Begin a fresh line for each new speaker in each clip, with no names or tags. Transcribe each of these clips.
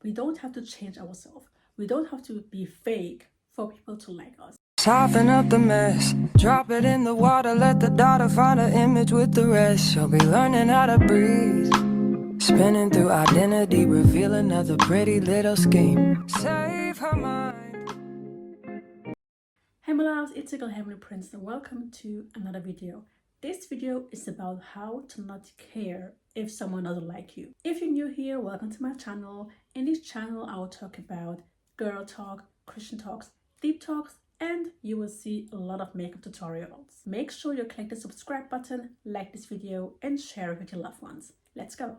We don't have to change ourselves. We don't have to be fake for people to like us.
Soften up the mess, drop it in the water, let the daughter find her image with the rest. She'll be learning how to breathe, spinning through identity, reveal another pretty little scheme. Save her mind.
Hey my loves, it's your girl Heavenly Prince and welcome to another video. This video is about how to not care if someone doesn't like you. If you're new here, welcome to my channel. In this channel, I will talk about girl talk, Christian talks, deep talks, and you will see a lot of makeup tutorials. Make sure you click the subscribe button, like this video, and share it with your loved ones. Let's go.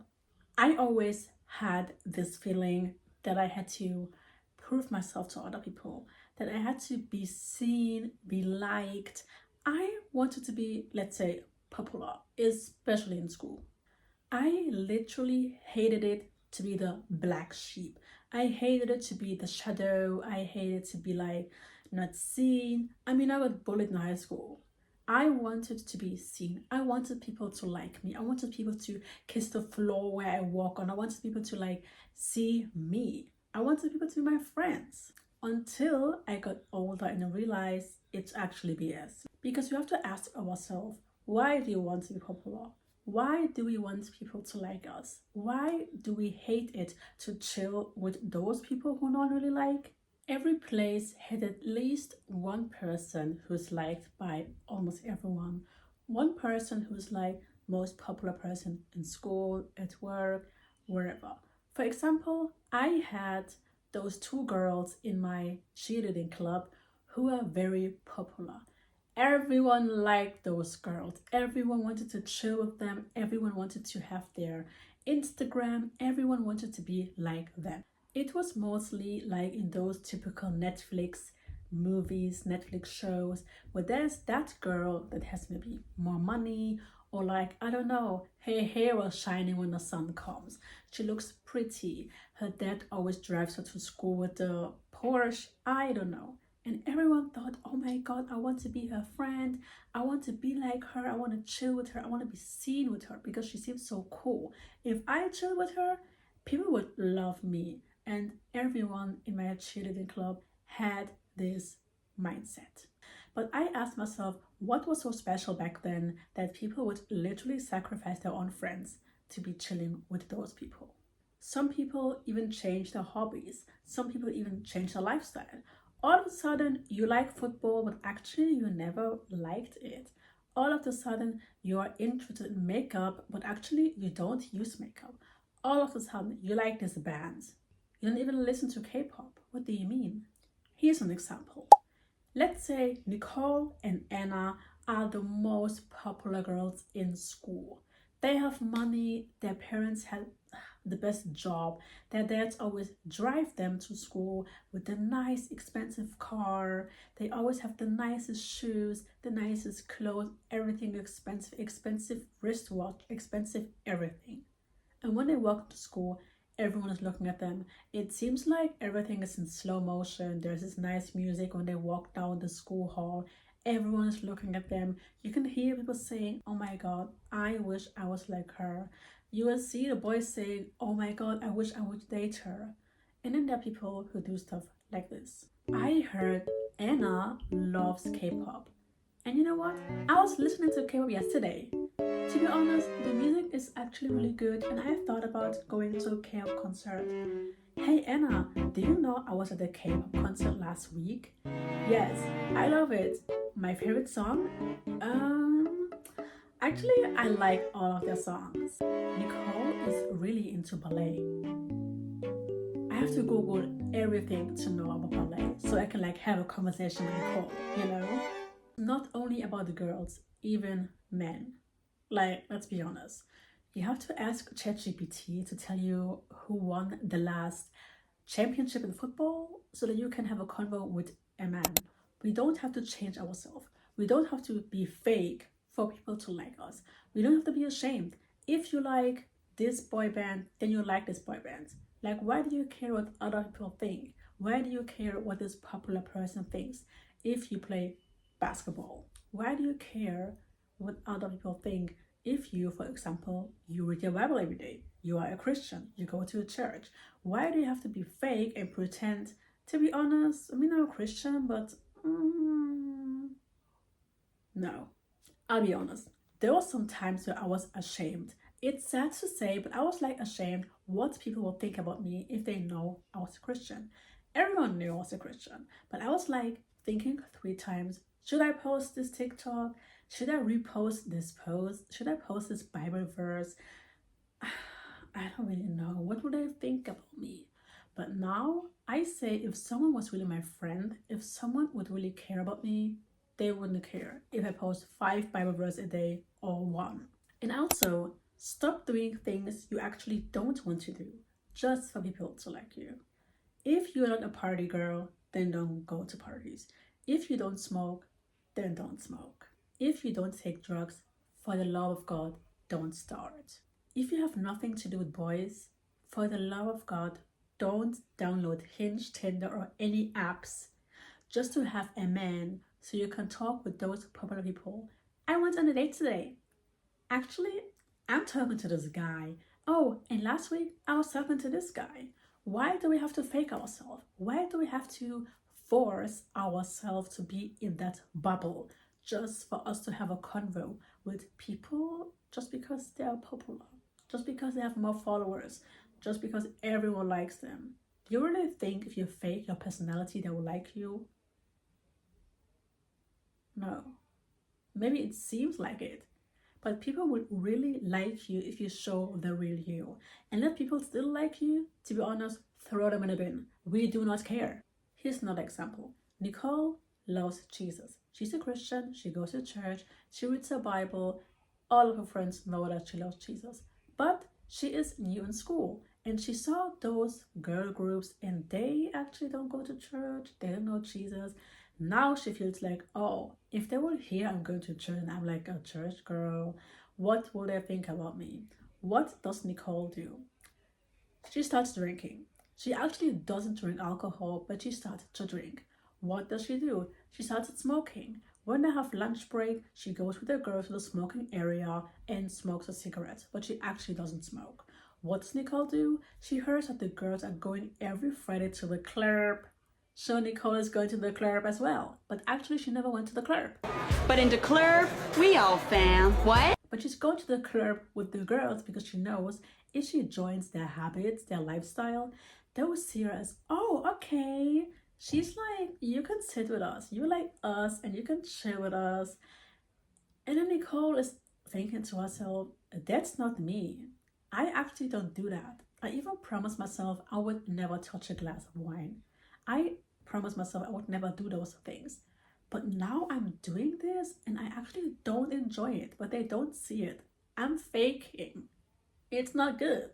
I always had this feeling that I had to prove myself to other people, that I had to be seen, be liked. I wanted to be, let's say, popular, especially in school. I literally hated it to be the black sheep. I hated it to be the shadow. I hated to be like not seen. I mean, I got bullied in high school. I wanted to be seen. I wanted people to like me. I wanted people to kiss the floor where I walk on. I wanted people to like see me. I wanted people to be my friends. Until I got older and I realized it's actually BS. Because we have to ask ourselves, why do you want to be popular? Why do we want people to like us? Why do we hate it to chill with those people who don't really like? Every place had at least one person who's liked by almost everyone. One person who's like most popular person in school, at work, wherever. For example, I had those two girls in my cheerleading club who are very popular. Everyone liked those girls. Everyone wanted to chill with them. Everyone wanted to have their Instagram. Everyone wanted to be like them. It was mostly like in those typical Netflix movies, Netflix shows, where there's that girl that has maybe more money, or like, I don't know, her hair was shining when the sun comes. She looks pretty. Her dad always drives her to school with the Porsche. I don't know. And everyone thought, oh my God, I want to be her friend. I want to be like her. I want to chill with her. I want to be seen with her because she seems so cool. If I chill with her, people would love me. And everyone in my cheerleading club had this mindset. But I asked myself, what was so special back then that people would literally sacrifice their own friends to be chilling with those people? Some people even change their hobbies. Some people even change their lifestyle. All of a sudden, you like football, but actually you never liked it. All of a sudden, you are interested in makeup, but actually you don't use makeup. All of a sudden, you like this band. You don't even listen to K-pop. What do you mean? Here's an example. Let's say Nicole and Anna are the most popular girls in school. They have money, their parents have the best job, their dads always drive them to school with the nice expensive car, they always have the nicest shoes, the nicest clothes, everything expensive wristwatch, expensive everything. And when they walk to school, everyone is looking at them. It seems like everything is in slow motion. There's this nice music when they walk down the school hall. Everyone is looking at them. You can hear people saying, oh my God, I wish I was like her. You will see the boys saying, oh my God, I wish I would date her. And then there are people who do stuff like this. I heard Anna loves K-pop. And you know what? I was listening to K-pop yesterday. To be honest, the music is actually really good and I thought about going to a K-pop concert. Hey Anna, do you know I was at a K-pop concert last week? Yes, I love it. My favorite song? Actually, I like all of their songs. Nicole is really into ballet. I have to Google everything to know about ballet so I can like have a conversation with Nicole, you know? Not only about the girls, even men. Like, let's be honest. You have to ask ChatGPT to tell you who won the last championship in football so that you can have a convo with a man. We don't have to change ourselves. We don't have to be fake for people to like us. We don't have to be ashamed. If you like this boy band, then you like this boy band. Like, why do you care what other people think? Why do you care what this popular person thinks if you play basketball? Why do you care what other people think if you, for example, you read your Bible every day? You are a Christian. You go to a church. Why do you have to be fake and pretend? To be honest, I mean, I'm a Christian, but no. I'll be honest. There were some times where I was ashamed. It's sad to say, but I was like ashamed what people will think about me if they know I was a Christian. Everyone knew I was a Christian, but I was like thinking 3 times, should I post this TikTok? Should I repost this post? Should I post this Bible verse? I don't really know. What would they think about me? But now I say if someone was really my friend, if someone would really care about me, they wouldn't care if I post 5 Bible verses a day or 1. And also, stop doing things you actually don't want to do just for people to like you. If you're not a party girl, then don't go to parties. If you don't smoke, then don't smoke. If you don't take drugs, for the love of God, don't start. If you have nothing to do with boys, for the love of God, don't download Hinge, Tinder, or any apps just to have a man so you can talk with those popular people. I went on a date today. Actually, I'm talking to this guy. Oh, and last week I was talking to this guy. Why do we have to fake ourselves? Why do we have to force ourselves to be in that bubble just for us to have a convo with people just because they are popular, just because they have more followers, just because everyone likes them? Do you really think if you fake your personality they will like you? No. Maybe it seems like it, but people would really like you if you show the real you. And if people still like you, to be honest, throw them in a bin. We do not care. Here's another example. Nicole loves Jesus. She's a Christian, she goes to church, she reads her Bible. All of her friends know that she loves Jesus. But she is new in school and she saw those girl groups and they actually don't go to church, they don't know Jesus. Now she feels like, oh, if they will hear I'm going to church and I'm like a church girl, what will they think about me? What does Nicole do? She starts drinking. She actually doesn't drink alcohol, but she started to drink. What does she do? She started smoking. When they have lunch break, she goes with the girls to the smoking area and smokes a cigarette, but she actually doesn't smoke. What does Nicole do? She hears that the girls are going every Friday to the club. So Nicole is going to the club as well, but actually she never went to the club.
But in the club, we all fam. What?
But she's going to the club with the girls because she knows if she joins their habits, their lifestyle, they will see her as, oh, okay. She's like, you can sit with us, you like us, and you can chill with us. And then Nicole is thinking to herself, that's not me. I actually don't do that. I even promised myself I would never touch a glass of wine. I promised myself I would never do those things. But now I'm doing this and I actually don't enjoy it, but they don't see it. I'm faking. It's not good.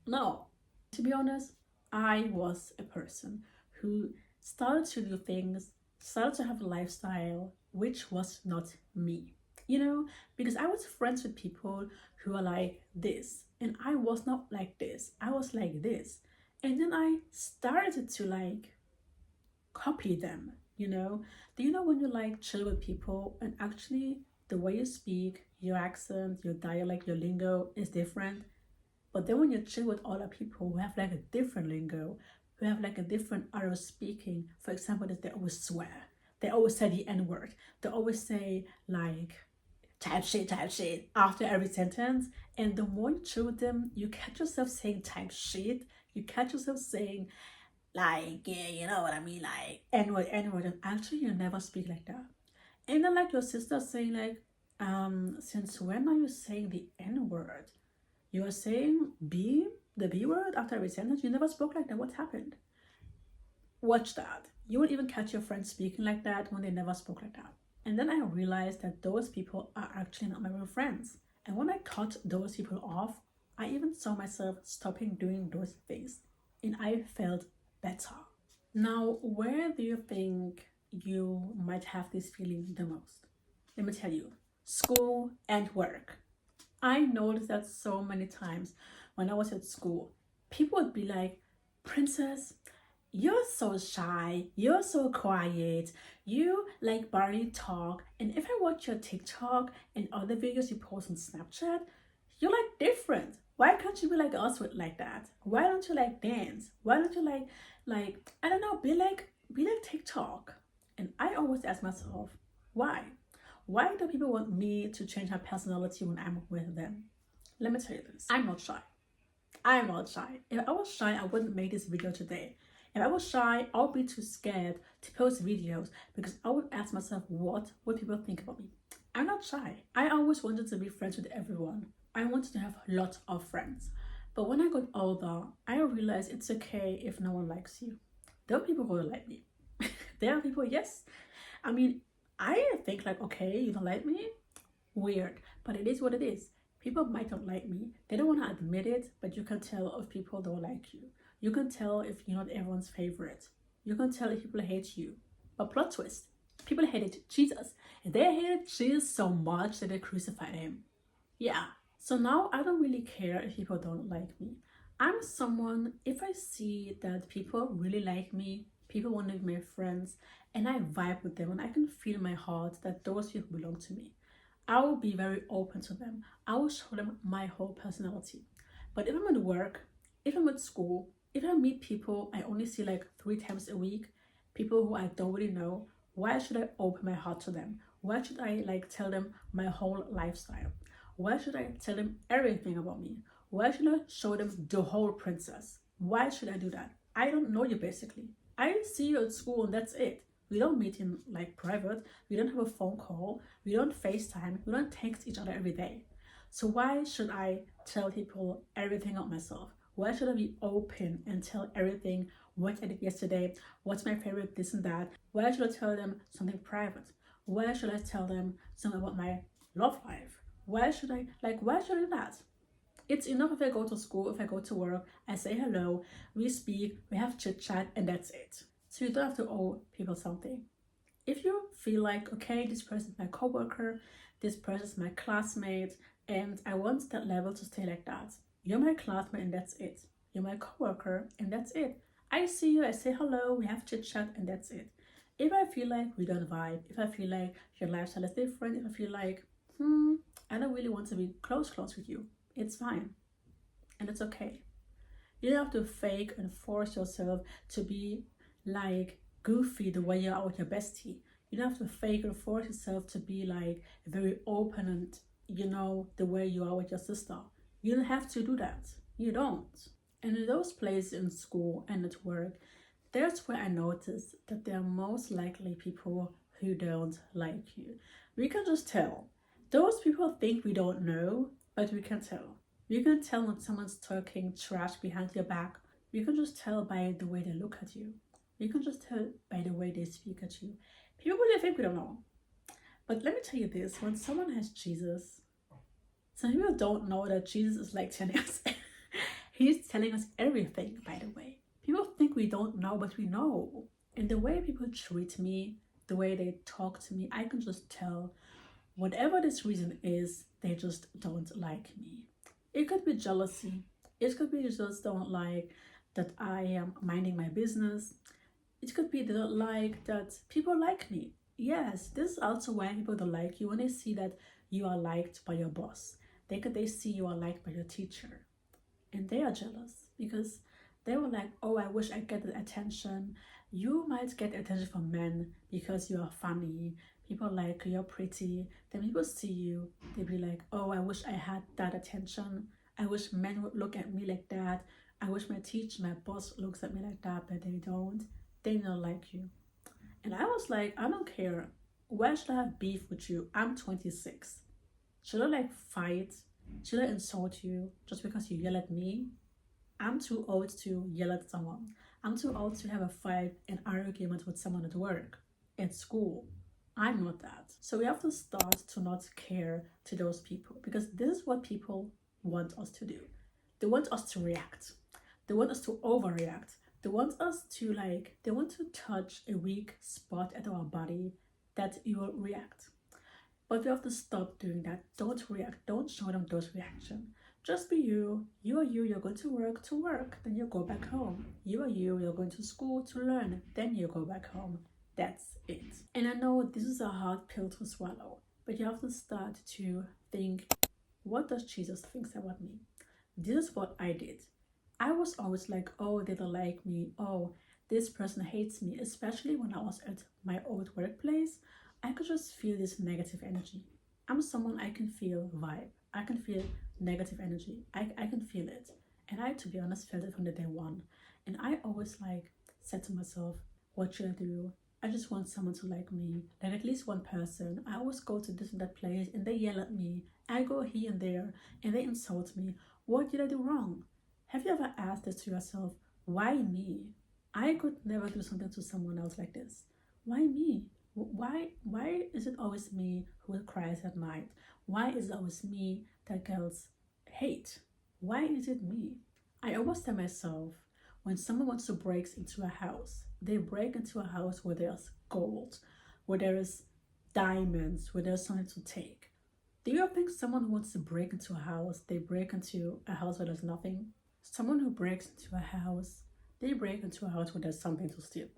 No. To be honest, I was a person who started to do things, started to have a lifestyle, which was not me. You know, because I was friends with people who are like this, and I was not like this. I was like this. And then I started to like copy them, you know? Do you know when you like chill with people and actually the way you speak, your accent, your dialect, your lingo is different? But then when you chill with other people who have like a different lingo, who have like a different art of speaking, for example, that they always swear, they always say the N-word, they always say like type shit after every sentence. And the more you chill with them, you catch yourself saying type shit, you catch yourself saying like, yeah, you know what I mean, like N-word, and actually you never speak like that. And then like your sister saying like, since when are you saying the N-word? You are saying the B word after every sentence? You never spoke like that. What happened? Watch that. You will even catch your friends speaking like that when they never spoke like that. And then I realized that those people are actually not my real friends. And when I cut those people off, I even saw myself stopping doing those things. And I felt better. Now, where do you think you might have this feeling the most? Let me tell you, school and work. I noticed that so many times when I was at school, people would be like, Princess, you're so shy, you're so quiet, you like barely talk, and if I watch your TikTok and other videos you post on Snapchat, you're like different. Why can't you be like us with like that? Why don't you like dance? Why don't you like I don't know, be like TikTok? And I always ask myself, why? Why do people want me to change my personality when I'm with them? Let me tell you this. I'm not shy. I'm not shy. If I was shy, I wouldn't make this video today. If I was shy, I would be too scared to post videos because I would ask myself, what would people think about me? I'm not shy. I always wanted to be friends with everyone. I wanted to have lots of friends. But when I got older, I realized it's okay if no one likes you. There are people who don't like me. There are people, yes. I mean, I think like, okay, you don't like me? Weird. But it is what it is. People might not like me. They don't want to admit it, but you can tell if people don't like you. You can tell if you're not everyone's favorite. You can tell if people hate you. But plot twist, people hated Jesus. And they hated Jesus so much that they crucified him. Yeah. So now I don't really care if people don't like me. I'm someone, if I see that people really like me, people want to be my friends, and I vibe with them, and I can feel in my heart that those people belong to me, I will be very open to them. I will show them my whole personality. But if I'm at work, if I'm at school, if I meet people I only see like 3 times a week, people who I don't really know, why should I open my heart to them? Why should I like tell them my whole lifestyle? Why should I tell them everything about me? Why should I show them the whole princess? Why should I do that? I don't know you basically. I see you at school and that's it. We don't meet in like private. We don't have a phone call. We don't FaceTime. We don't text each other every day. So why should I tell people everything about myself? Why should I be open and tell everything, what I did yesterday, what's my favorite, this and that? Why should I tell them something private? Why should I tell them something about my love life? Why should I do that? It's enough if I go to school, if I go to work, I say hello, we speak, we have chit chat, and that's it. So you don't have to owe people something. If you feel like, okay, this person is my coworker, this person is my classmate, and I want that level to stay like that. You're my classmate and that's it. You're my coworker and that's it. I see you, I say hello, we have chit chat, and that's it. If I feel like we don't vibe, if I feel like your lifestyle is different, if I feel like, I don't really want to be close with you, it's fine. And it's okay. You don't have to fake and force yourself to be like goofy the way you are with your bestie. You don't have to fake and force yourself to be like very open and, the way you are with your sister. You don't have to do that. You don't. And in those places in school and at work, that's where I noticed that there are most likely people who don't like you. We can just tell. Those people think we don't know, but we can tell. You can tell when someone's talking trash behind your back. You can just tell by the way they look at you. You can just tell by the way they speak at you. People really think we don't know. But let me tell you this, when someone has Jesus, some people don't know that Jesus is like telling us. He's telling us everything, by the way. People think we don't know, but we know. And the way people treat me, the way they talk to me, I can just tell. Whatever this reason is, they just don't like me. It could be jealousy. It could be you just don't like that I am minding my business. It could be they don't like that people like me. Yes, this is also why people don't like you when they see that you are liked by your boss. They see you are liked by your teacher. And they are jealous because they were like, oh, I wish I get the attention. You might get attention from men because you are funny. People like you're pretty. Then people see you, they be like, oh, I wish I had that attention. I wish men would look at me like that. I wish my teacher, my boss looks at me like that, but they don't. They don't like you. And I was like, I don't care. Why should I have beef with you? I'm 26. Should I fight? Should I insult you just because you yell at me? I'm too old to yell at someone. I'm too old to have a fight, an argument with someone at work, at school. I'm not that. So we have to start to not care to those people because this is what people want us to do. They want us to react. They want us to overreact. They want us to they want to touch a weak spot at our body that you will react. But we have to stop doing that. Don't react. Don't show them those reactions. Just be you. You are you. You're going to work. Then you go back home. You are you. You're going to school to learn. Then you go back home. That's it. And I know this is a hard pill to swallow, but you have to start to think, what does Jesus think about me? This is what I did. I was always like, oh, they don't like me. Oh, this person hates me. Especially when I was at my old workplace, I could just feel this negative energy. I'm someone I can feel vibe. I can feel negative energy. I can feel it. And I, to be honest, felt it from the day one. And I always like said to myself, what should I do? I just want someone to like me, like at least one person. I always go to this and that place and they yell at me. I go here and there and they insult me. What did I do wrong? Have you ever asked this to yourself? Why me? I could never do something to someone else like this. Why me? Why is it always me who cries at night? Why is it always me that girls hate? Why is it me? I always tell myself, when someone wants to break into a house, they break into a house where there's gold, where there is diamonds, where there's something to take. Do you think someone who wants to break into a house, they break into a house where there's nothing? Someone who breaks into a house, they break into a house where there's something to steal,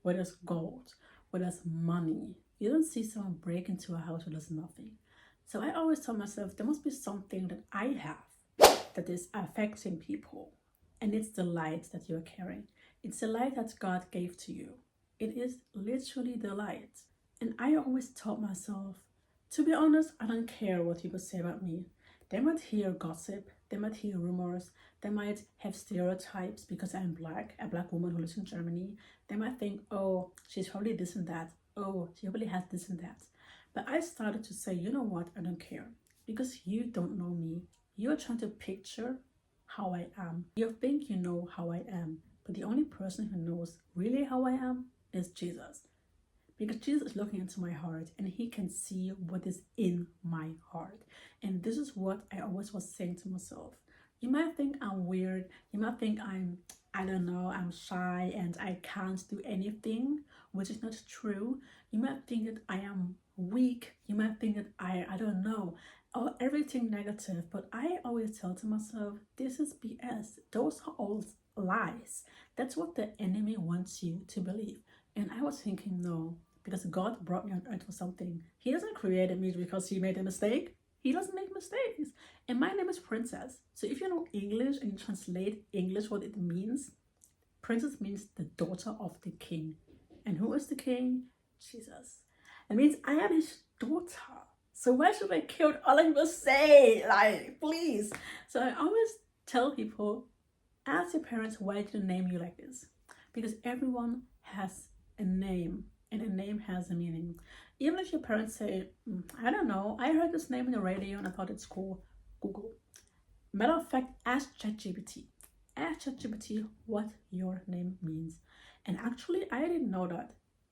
where there's gold, where there's money. You don't see someone break into a house where there's nothing. So I always tell myself, there must be something that I have that is affecting people. And it's the light that you're carrying. It's the light that God gave to you. It is literally the light. And I always told myself, to be honest, I don't care what people say about me. They might hear gossip, they might hear rumors, they might have stereotypes because I'm black, a black woman who lives in Germany. They might think, oh, she's probably this and that. Oh, she probably has this and that. But I started to say, you know what, I don't care. Because you don't know me. You're trying to picture how I am. You think you know how I am, but the only person who knows really how I am is Jesus. Because Jesus is looking into my heart and he can see what is in my heart. And this is what I always was saying to myself. You might think I'm weird. You might think I don't know, I'm shy and I can't do anything, which is not true. You might think that I am weak. You might think that I don't know, or everything negative. But I always tell to myself, this is BS. Those are all lies. That's what the enemy wants you to believe. And I was thinking, no, because God brought me on earth for something. He doesn't create me because he made a mistake. He doesn't make mistakes. And my name is Princess. So if you know English and you translate English what it means, Princess means the daughter of the king. And who is the king? Jesus. It means I am his daughter. So why should I care what other people say? Like, please. So I always tell people, ask your parents why did they name you like this? Because everyone has a name. And a name has a meaning. Even if your parents say, I don't know, I heard this name in the radio and I thought it's cool, Google. Matter of fact, ask ChatGPT. Ask ChatGPT what your name means. And actually, I didn't know that.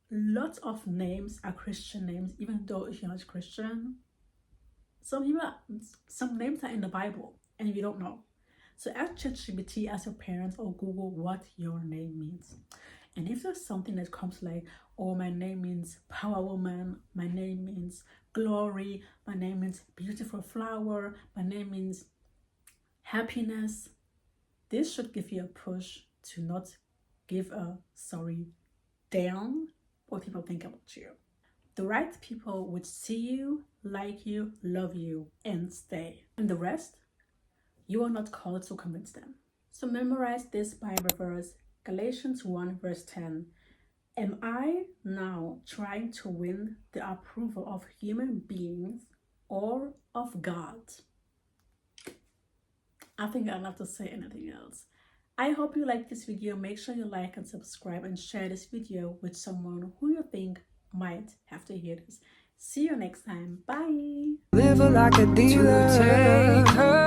Lots of names are Christian names, even though if you're not Christian. Some names are in the Bible and you don't know. So ask ChatGPT, ask your parents, or Google what your name means. And if there's something that comes like, oh, my name means power woman, my name means glory, my name means beautiful flower, my name means happiness, this should give you a push to not give a down what people think about you. The right people would see you, like you, love you, and stay. And the rest, you are not called to convince them. So memorize this Bible verse, Galatians 1 verse 10. Am I now trying to win the approval of human beings or of God? I think I don't have to say anything else. I hope you like this video. Make sure you like and subscribe and share this video with someone who you think might have to hear this. See you next time. Bye.
Live like a dealer.